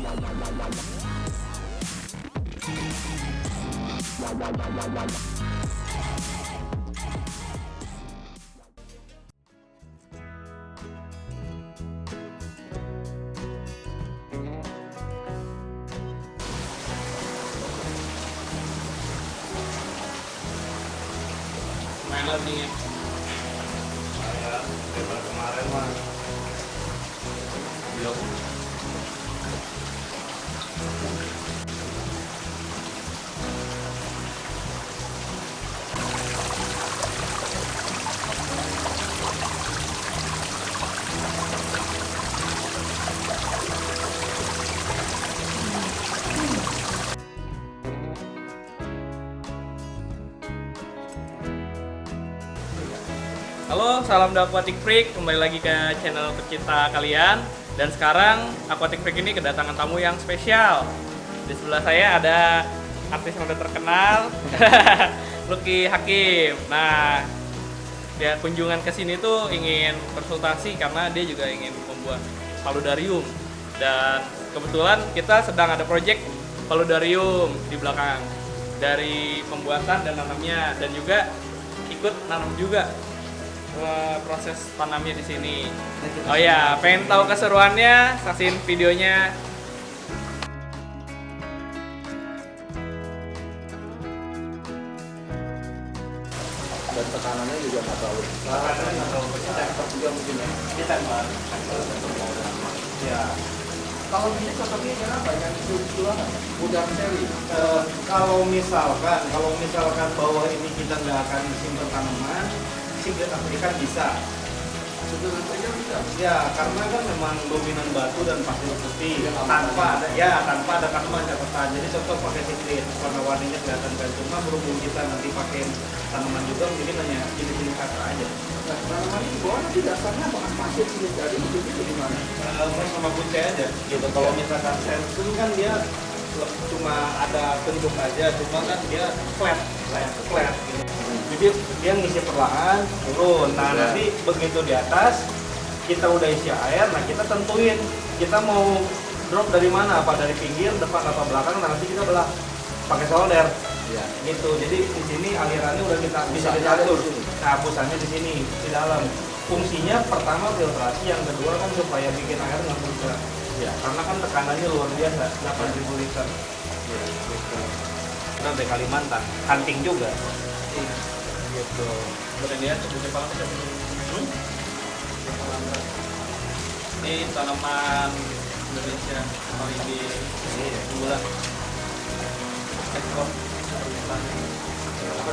Main learning ya. Daripada kemarin mah belum. Halo, salam Aquatic Freak, kembali lagi ke channel pecinta kalian. Dan sekarang Aquatic Freak ini kedatangan tamu yang spesial. Di sebelah saya ada artis yang udah terkenal, Lucky Hakim. Nah, dia kunjungan ke sini tuh ingin konsultasi karena dia juga ingin membuat paludarium. Dan kebetulan kita sedang ada project paludarium di belakang. Dari pembuatan dan nanamnya, dan juga ikut nanam juga. Proses tanamnya di sini. Oh ya, pengen tahu keseruannya, saksiin videonya. Dan tekanannya juga nggak terlalu besar. Tekanannya nggak terlalu besar. Tempat juga mungkin ya. Ini tembak. Ya. Kalau gini cocoknya kenapa? Yang itu udang seri. Kalau misalkan bawah ini kita nggak akan simpan tanaman, singgah aplikasi bisa. Sebetulnya saja bisa. Ya, karena kan memang dominan batu dan pasir putih tanpa ada tanaman catatan. Jadi cocok pakai siklit, warna-warninya kelihatan kan. Cuma berhubung kita nanti pakai tanaman juga, mungkin hanya jenis-jenis kakak aja. Nah, tanaman ini bawah nanti dasarnya bahan pasir sini. Jadi itu gimana? Sama kunci aja. Gitu. Kalau misalkan sensum kan dia cuma ada bentuk aja, cuma kan dia flat gitu. Jadi dia ngisi perlahan turun. Nah nanti begitu di atas kita udah isi air, nah kita tentuin kita mau drop dari mana, apa dari pinggir, depan apa belakang. Nah nanti kita belah pakai solder. Ya. Gitu. Jadi di sini alirannya udah kita bisa diatur. Nah busannya di sini di dalam. Fungsinya pertama filtrasi, yang kedua kan supaya bikin air nggak bergerak. Ya, karena kan tekanannya luar biasa, 8.000 liter. Ya, gitu. Kita dari Kalimantan, hunting juga. Gitu. Kemudian Jepang ini tanaman Indonesia paling di unggulan ekspor. Apa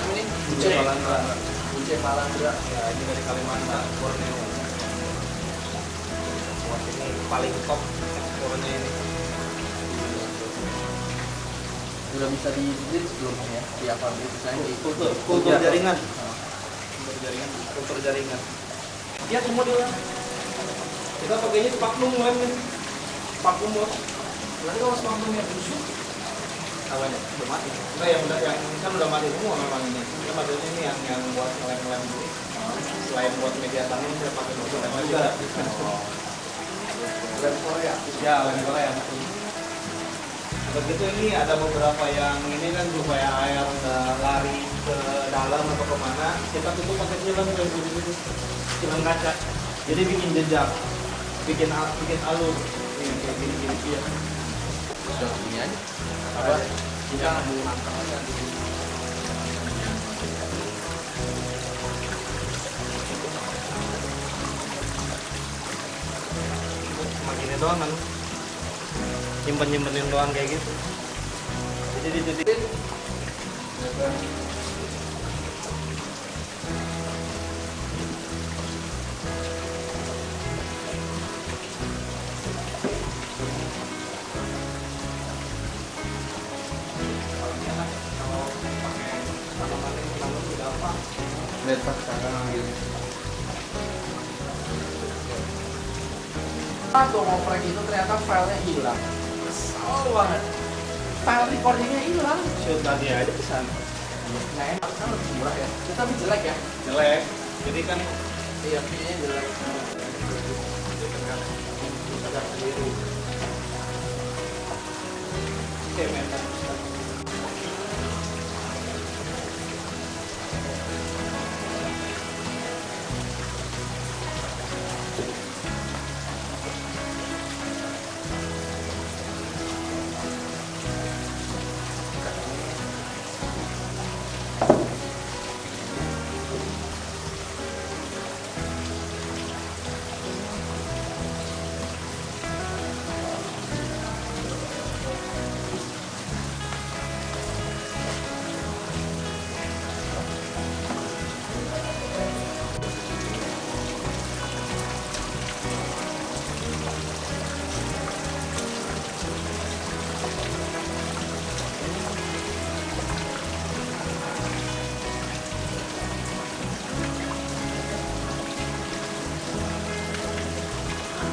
namanya? Bunce Palandra. Bunce Palandra. Ya, ini dari Kalimantan, Borneo. Wah, ini paling top ekspornya ini. Sudah bisa di sebelumnya ya, di apa misalnya di Kultur jaringan. Kultur jaringan. Ya, semua dia. Kita pakainya spagnum kan nih. Spagnum bos. Berarti kalau spagnumnya busuk, awalnya udah mati. Enggak ya, udah yang kan udah mati semua memang ini. Kita maksudnya ini yang buat ngelem-ngelem dulu. Selain buat media tanam, saya pakai untuk lem juga. lem Korea. Ya, lem Korea. Begitu ini ada beberapa yang ini kan supaya air nggak lari ke dalam atau kemana, kita tutup pakai film kayak gitu, film kaca. Jadi bikin jejak, bikin alur, ini kayak gini ya. Sudah begini aja. Apa? Kita mau nangkap aja. Cuma gini doang kan. Nyimpen-nyimpenin doang kayak gitu. Jadi ditutupin. Letak sekarang gitu. Atau ngoprek itu ternyata filenya hilang. Kesel banget. File recordingnya hilang. Shoot tadi aja kesana. Nah enak kan lebih murah ya. Tapi jelek ya. Jelek. Jadi kan Iya, videonya jelek. sadar sendiri. cementan.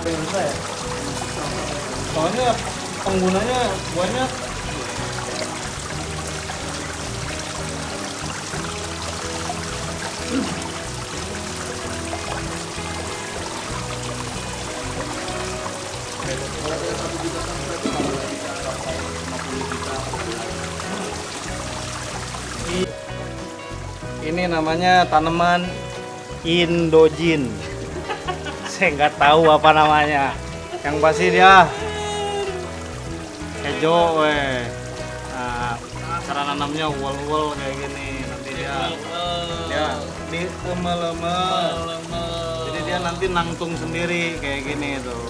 Bisa ya? Soalnya penggunanya banyak. Kalau saya 1 juta subscriber kalau bisa sampai 50 juta per bulan. Ini namanya tanaman Indojin. Saya nggak tahu apa namanya. Yang pasti dia hijau, nah, cara nanamnya wol-wol kayak gini. Nanti dia diemel-emel. Jadi dia nanti nangtung sendiri kayak gini tuh.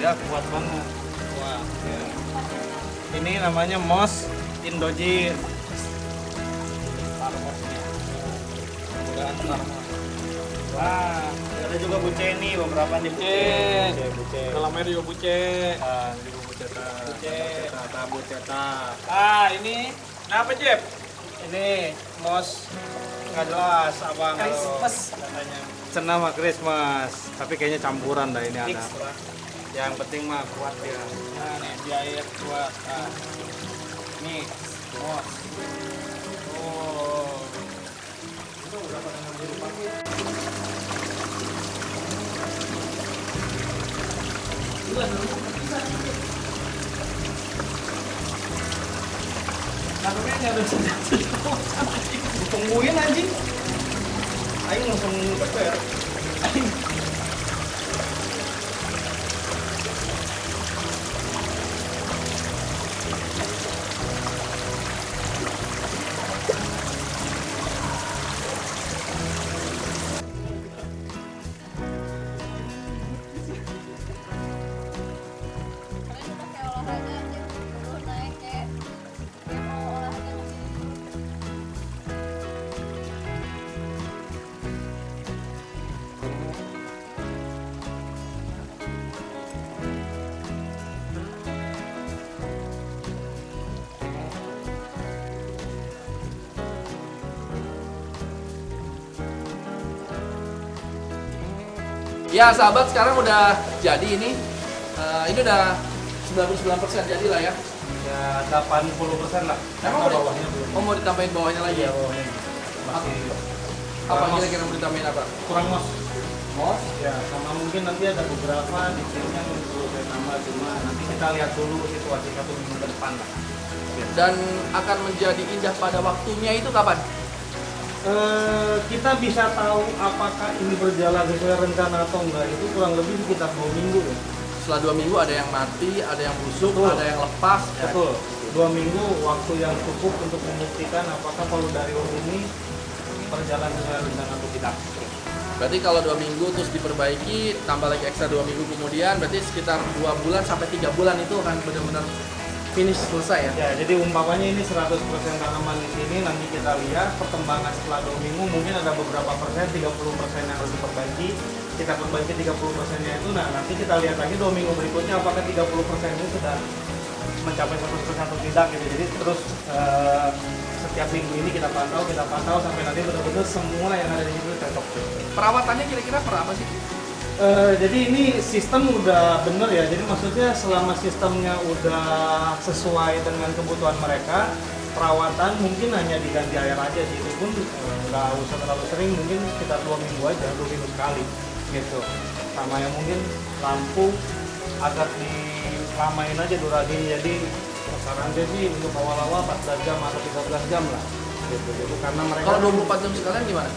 Dia kuat banget. Wah. Ya. Ini namanya moss Indojin. Wah, ada juga buce nih, beberapa nih buce. Dalam air juga buce. Ah, juga buceta. Buceta. Ini apa Jeb? Ini moss nggak jelas apa Christmas katanya. Cena mah Christmas, tapi kayaknya campuran dah ini Mix ada. lah. Yang penting mah kuat dia. Nah nih di air kuat. Nah. Nih, moss. Oh. Itu udah pada ngambil pakai. Nanamnya nggak ada senjata. Tungguin anjing. Aing langsung keper. Kalian udah kayak olahraga aja, dulu naik kayak mau olahraga ngebiri. Ya sahabat, sekarang udah jadi ini. Ini udah 99% jadi lah ya. Ya 80% lah. Emang Karena udah? bawahnya belum. Oh, mau ditambahin bawahnya lagi Iya, ya? bawahnya masih Apa kurang kira-kira mau ditambahin apa? kurang mos. Mos? Ya, sama mungkin nanti ada beberapa detailnya yang perlu saya tambah, cuma nanti kita lihat dulu situasi 1 minggu ke depan lah. Dan akan menjadi indah pada waktunya itu kapan? Kita bisa tahu apakah ini berjalan sesuai rencana atau enggak itu kurang lebih sekitar 2 minggu ya. Setelah 2 minggu ada yang mati, ada yang busuk, Betul. ada yang lepas. Ya. Betul. 2 minggu waktu yang cukup untuk membuktikan apakah poludarium ini berjalan sesuai rencana atau tidak. Berarti kalau 2 minggu terus diperbaiki, tambah lagi ekstra 2 minggu kemudian, berarti sekitar 2 bulan sampai 3 bulan itu akan benar-benar finish selesai ya. Ya, jadi umpamanya ini 100% tanaman di sini, nanti kita lihat perkembangan setelah 2 minggu, mungkin ada beberapa persen, 30% yang harus diperbaiki. Kita perbaiki 30%-nya itu, nah nanti kita lihat lagi 2 minggu berikutnya apakah 30% itu sudah mencapai 100% atau tidak gitu. Jadi terus setiap minggu ini kita pantau sampai nanti benar-benar semua yang ada di situ cocok. Perawatannya kira-kira per apa sih? Jadi ini sistem udah bener ya, jadi maksudnya selama sistemnya udah sesuai dengan kebutuhan mereka, perawatan mungkin hanya diganti air aja sih, itu pun nggak usah terlalu sering, mungkin sekitar 2 minggu aja, 2 minggu sekali gitu. Sama yang mungkin lampu agak dilamain aja durasinya, jadi saran dia sih untuk awal-awal 14 jam atau 13 jam lah gitu. Jadi karena mereka Kalau 24 jam sekalian gimana?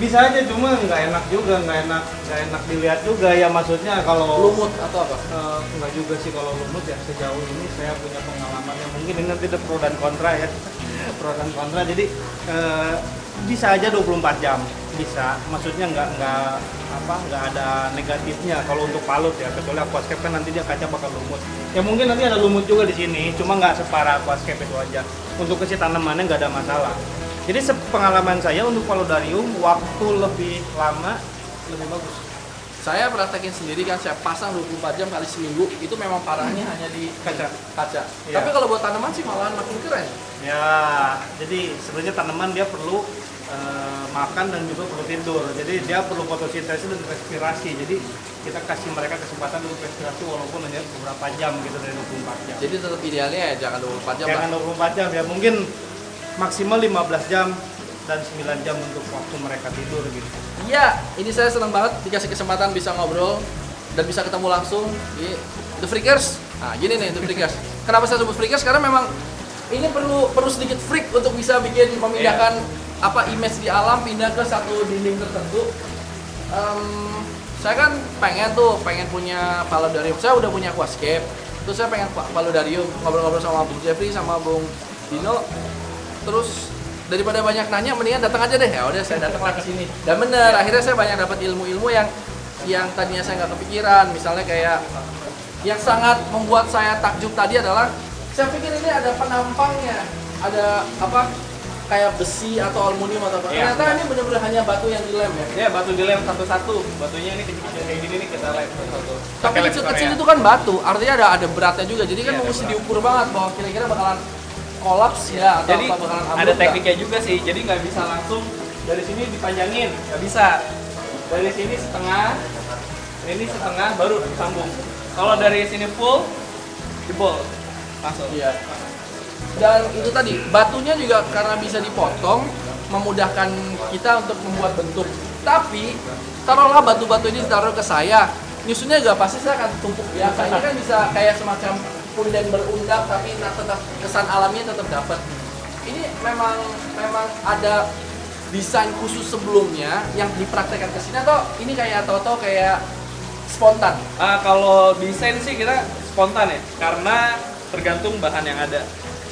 bisa aja, cuma nggak enak juga, nggak enak dilihat juga ya, maksudnya kalau Lumut atau apa? nggak juga sih kalau lumut ya. Sejauh ini saya punya pengalaman yang mungkin ini nanti ada pro dan kontra ya. Pro dan kontra, jadi bisa aja 24 jam bisa, maksudnya nggak ada negatifnya kalau untuk palut ya, kecuali aquascape kan nanti dia kaca bakal lumut ya, mungkin nanti ada lumut juga di sini, cuma nggak separah aquascape itu aja. Untuk isi tanamannya nggak ada masalah. Jadi sepengalaman saya untuk paludarium waktu lebih lama lebih bagus. Saya praktekin sendiri kan, saya pasang 24 jam kali seminggu, itu memang parahnya hanya di Kaca. Iya. Iya. Tapi kalau buat tanaman sih malahan makin keren. Ya, jadi sebenarnya tanaman dia perlu makan dan juga perlu tidur. Jadi dia perlu fotosintesis dan respirasi. Jadi kita kasih mereka kesempatan untuk respirasi walaupun hanya beberapa jam gitu, dari 24 jam. Jadi tetap idealnya ya jangan 24 jam Jangan lah. 24 jam ya, mungkin maksimal 15 jam dan 9 jam untuk waktu mereka tidur gitu. Iya, ini saya senang banget dikasih kesempatan bisa ngobrol dan bisa ketemu langsung di The Freakers. Nah, gini nih The Freakers. Kenapa saya sebut Freakers? Karena memang ini perlu sedikit freak untuk bisa bikin memindahkan image di alam pindah ke satu dinding tertentu. Saya kan pengen punya paludarium. Saya udah punya aquascape. Terus saya pengen paludarium, ngobrol-ngobrol sama Bung Jeffrey sama Bung Dino. Terus daripada banyak nanya, mendingan datang aja deh. Ya udah, saya datang lah ke sini. Dan bener, akhirnya saya banyak dapat ilmu-ilmu yang tadinya saya nggak kepikiran. Misalnya kayak yang sangat membuat saya takjub tadi adalah saya pikir ini ada penampangnya, ada kayak besi atau aluminium atau apa. Iya, Ternyata ini benar-benar hanya batu yang dilem ya. Ya, batu dilem satu-satu. Batunya ini kecil-kecil kayak gini nih kita lem satu-satu. Tapi Pakai lem kecil-kecil Korea. itu kan batu, artinya ada beratnya juga. Jadi kan Iya, ada mesti berat. diukur banget bahwa kira-kira bakalan kolaps ya atau Jadi bakalan ambruk ada nggak. tekniknya juga sih. Jadi nggak bisa langsung dari sini dipanjangin, nggak bisa. Dari sini setengah, ini setengah baru disambung. Kalau dari sini full, jebol langsung. Iya. Dan itu tadi, batunya juga karena bisa dipotong, memudahkan kita untuk membuat bentuk. Tapi, taruhlah batu-batu ini ditaruh ke saya, nyusunnya juga pasti saya akan tumpuk biasa. Ini kan bisa kayak semacam punden berundak, tapi tetap kesan alamnya tetap dapat. Ini memang ada desain khusus sebelumnya yang dipraktekkan ke sini, atau ini kayak tahu-tahu kayak spontan? Kalau desain sih kita spontan ya, karena tergantung bahan yang ada.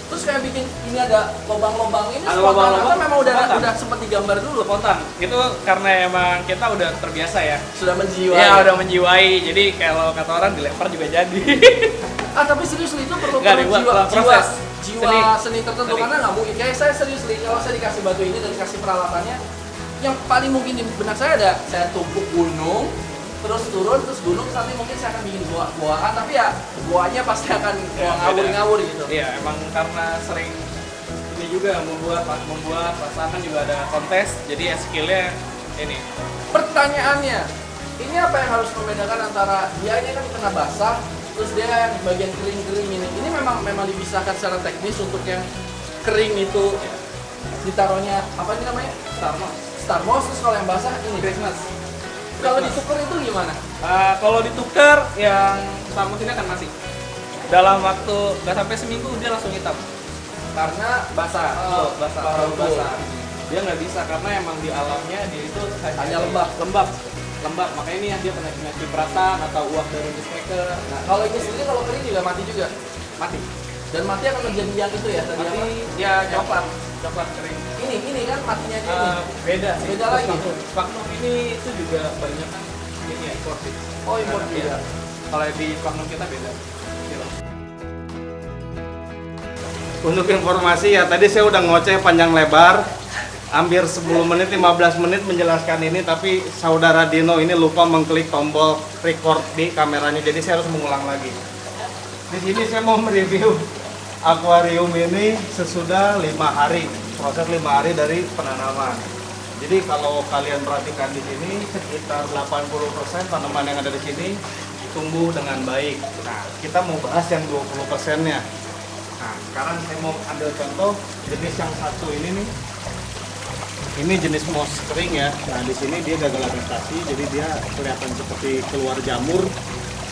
Terus kayak bikin ini ada lubang-lubang ini Ada spontan lubang-lubang, atau memang spontan. udah sempat digambar dulu? Spontan. Itu karena emang kita udah terbiasa ya. Sudah menjiwai. Ya, udah menjiwai. Jadi kalau kata orang dilempar juga jadi. Tapi serius itu perlu Nggak, dibuat proses. seni tertentu. Seni. Karena nggak mungkin. Kayak saya serius kalau saya dikasih batu ini dan dikasih peralatannya, yang paling mungkin di benak saya ada saya tumpuk gunung, terus turun, terus gunung, nanti mungkin saya akan bikin goa-goaan, tapi ya goanya pasti akan Ya, ngawur-ngawur gitu. Iya, emang karena sering ini juga membuat pasangan juga ada kontes, jadi ya skillnya ini. Pertanyaannya, ini apa yang harus membedakan antara dia ini kan kena basah, terus dia yang bagian kering-kering ini memang dipisahkan secara teknis. Untuk yang kering itu ditaruhnya apa ini namanya? Starmos. Terus kalau yang basah ini Christmas. Kalau ditukar itu gimana? Kalau ditukar yang Starmos ini akan mati. Dalam waktu nggak sampai seminggu dia langsung hitam. Karena basah, basah. Dia nggak bisa karena emang di alamnya dia itu Hanya lembab. Makanya ini yang dia kena cipratan atau uap dari dismaker. Nah, kalau ini sendiri kalau kering juga mati juga. Mati. Dan mati akan terjadi yang itu ya tadi apa? Mati ya coklat kering. Ini kan matinya dia ini. Beda sih. Beda lagi. Sphagnum ini itu juga banyak kan ini ya import sih. Oh, import Iya. juga. Kalau di Sphagnum kita beda. Gitu. Untuk informasi ya, tadi saya udah ngoceh panjang lebar, hampir 10 menit, 15 menit menjelaskan ini, tapi saudara Dino ini lupa mengklik tombol record di kameranya, jadi saya harus mengulang lagi. Di sini saya mau mereview akuarium ini sesudah 5 hari, proses 5 hari dari penanaman. Jadi kalau kalian perhatikan di sini, sekitar 80% tanaman yang ada di sini tumbuh dengan baik. Nah, kita mau bahas yang 20%-nya. Nah, sekarang saya mau ambil contoh jenis yang satu ini nih. Ini jenis moss kering ya. Nah, di sini dia gagal adaptasi, jadi dia kelihatan seperti keluar jamur.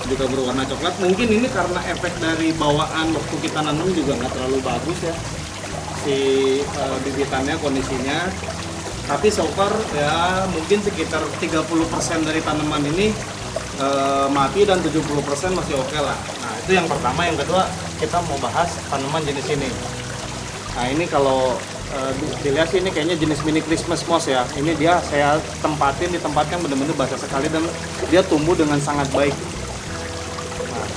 juga berwarna coklat. Mungkin ini karena efek dari bawaan waktu kita nanam juga nggak terlalu bagus ya si bibitannya kondisinya. Tapi so far ya mungkin sekitar 30% dari tanaman ini mati dan 70% masih oke lah. Nah itu yang pertama. Yang kedua kita mau bahas tanaman jenis ini. Nah ini kalau dilihat sih ini kayaknya jenis mini Christmas moss ya. Ini dia saya tempatin di tempat yang benar-benar basah sekali dan dia tumbuh dengan sangat baik. Nah,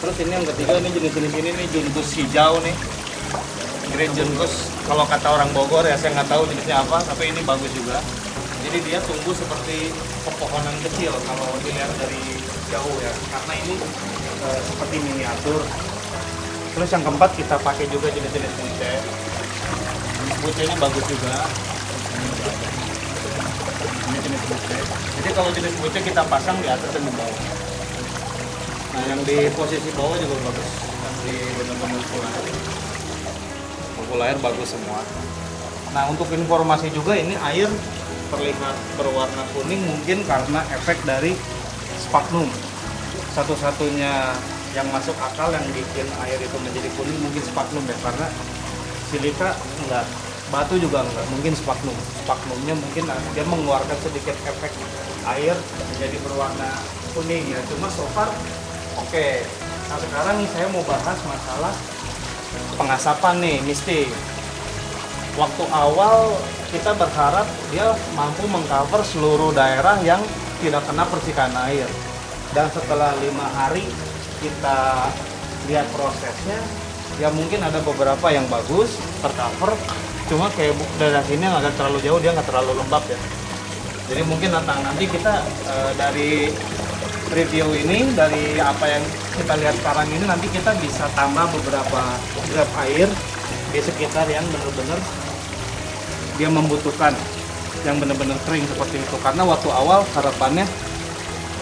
terus ini yang ketiga ini jenis-jenis ini nih junkus hijau nih. Green junkus kalau kata orang Bogor ya saya nggak tahu jenisnya apa, tapi ini bagus juga. Jadi dia tumbuh seperti pepohonan kecil kalau dilihat dari jauh ya, karena ini seperti miniatur. Terus yang keempat kita pakai juga jenis-jenis buce. Bucenya bagus juga. Ini jenis buce. Jadi kalau jenis buce kita pasang di atas dan di bawah. Nah yang di posisi bawah juga bagus. Yang di benar-benar full air bagus semua. Nah untuk informasi juga ini air terlihat berwarna kuning mungkin karena efek dari sphagnum. Satu-satunya yang masuk akal yang bikin air itu menjadi kuning mungkin sphagnum ya, karena silika enggak, batu juga enggak, mungkin sphagnum. Sphagnumnya mungkin dia mengeluarkan sedikit efek air menjadi berwarna kuning ya. Cuma so far oke. Nah sekarang nih saya mau bahas masalah pengasapan nih Misty. Waktu awal kita berharap dia mampu mengcover seluruh daerah yang tidak kena percikan air. Dan setelah 5 hari kita lihat prosesnya, ya mungkin ada beberapa yang bagus tercover. Cuma kayak daerah sini yang agak terlalu jauh, dia nggak terlalu lembab ya. Jadi mungkin nanti kita dari review ini, dari apa yang kita lihat sekarang ini, nanti kita bisa tambah beberapa drop air di sekitar yang benar-benar dia membutuhkan, yang benar-benar kering seperti itu. Karena waktu awal harapannya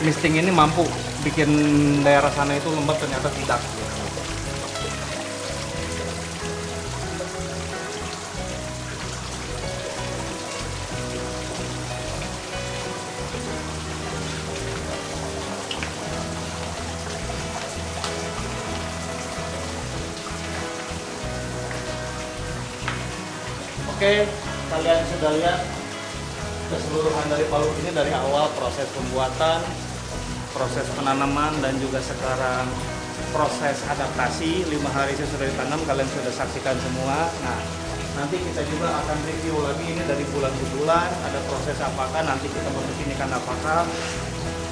misting ini mampu bikin daerah sana itu lembab, ternyata tidak. Oke, kalian sudah lihat keseluruhan dari palu ini dari awal proses pembuatan, proses penanaman, dan juga sekarang proses adaptasi. 5 hari sesudah ditanam, kalian sudah saksikan semua. Nah, nanti kita juga akan review lagi ini dari bulan ke bulan, ada proses apakah, nanti kita memperkinikan apakah.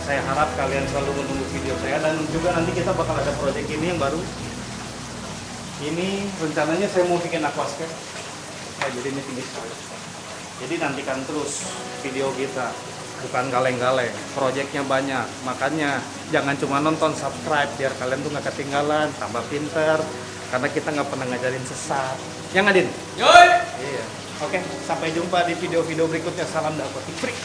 Saya harap kalian selalu menunggu video saya, dan juga nanti kita bakal ada project ini yang baru. Ini rencananya saya mau bikin aquascape. Nah, jadi ini tinggi sekali. Jadi nantikan terus video kita, bukan kaleng-kaleng, proyeknya banyak. Makanya jangan cuma nonton, subscribe biar kalian tuh nggak ketinggalan, tambah pinter. Karena kita nggak pernah ngajarin sesat. Yang Adin? Yoi! Iya. Oke, sampai jumpa di video-video berikutnya. Salam Aquatic Freak.